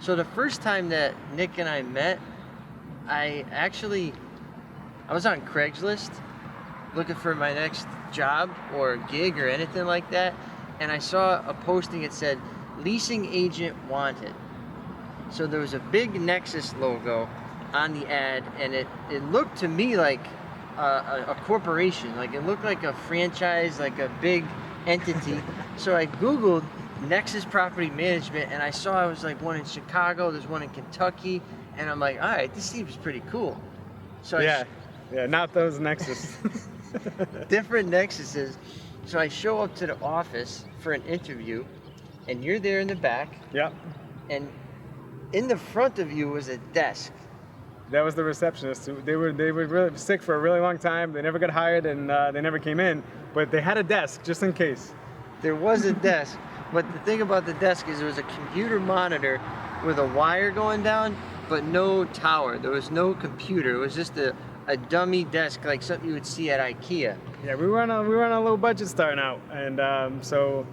So the first time that Nick and I met, I was on Craigslist looking for my next job or gig or anything like that, and I saw a posting that said leasing agent wanted. So there was a big Nexus logo on the ad, and it looked to me like a corporation. Like it looked like a franchise, like a big entity. So I Googled Nexus Property Management, and I saw it was like one in Chicago, there's one in Kentucky, and I'm like, all right, this seems pretty cool. So yeah, not those Nexus. different Nexuses. So I show up to the office for an interview, and you're there in the back. Yep. And in the front of you was a desk. That was the receptionist. They were really sick for a really long time. They never got hired, and they never came in. But they had a desk just in case. There was a desk, but the thing about the desk is there was a computer monitor with a wire going down, but no tower. There was no computer. It was just a dummy desk, like something you would see at IKEA. Yeah, we were on a low budget starting out, and so,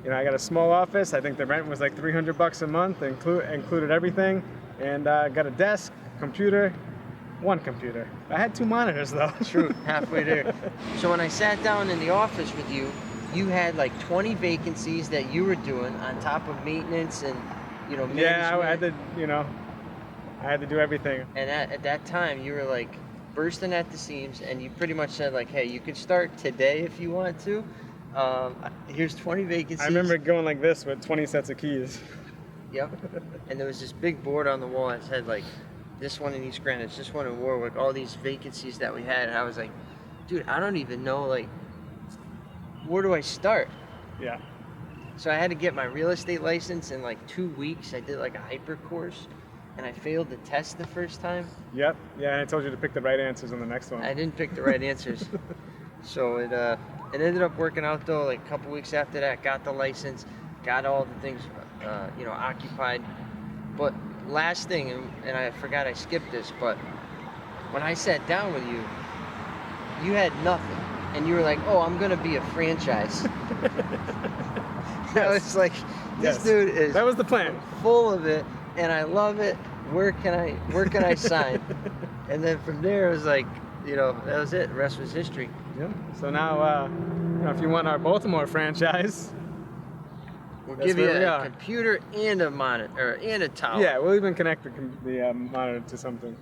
you know, I got a small office. I think the rent was like $300 a month, included everything, and got a desk, computer, one computer. I had 2 monitors though. True, halfway there. So when I sat down in the office with you, you had like 20 vacancies that you were doing on top of maintenance and, you know, management. Yeah, I had to do everything. And at that time, you were like bursting at the seams, and you pretty much said like, hey, you can start today if you want to. Here's 20 vacancies. I remember going like this with 20 sets of keys. Yep. And there was this big board on the wall that said like, this one in East Greenwich, this one in Warwick, all these vacancies that we had. And I was like, dude, I don't even know, like, where do I start? Yeah. So I had to get my real estate license in like 2 weeks. I did like a hyper course, and I failed the test the first time. Yep. Yeah, and I told you to pick the right answers on the next one. I didn't pick the right answers. So it ended up working out though. Like a couple weeks after that, got the license, got all the things, you know, occupied. But last thing, and I forgot I skipped this, but when I sat down with you, you had nothing. And you were like, oh, I'm going to be a franchise. Now it's like, this dude is that was the plan. Full of it, and I love it. Where can I sign? And then from there, it was like, you know, that was it. The rest was history. Yeah. So now, you know, if you want our Baltimore franchise, we'll give you a computer and a monitor, and a tower. Yeah, we'll even connect the monitor to something.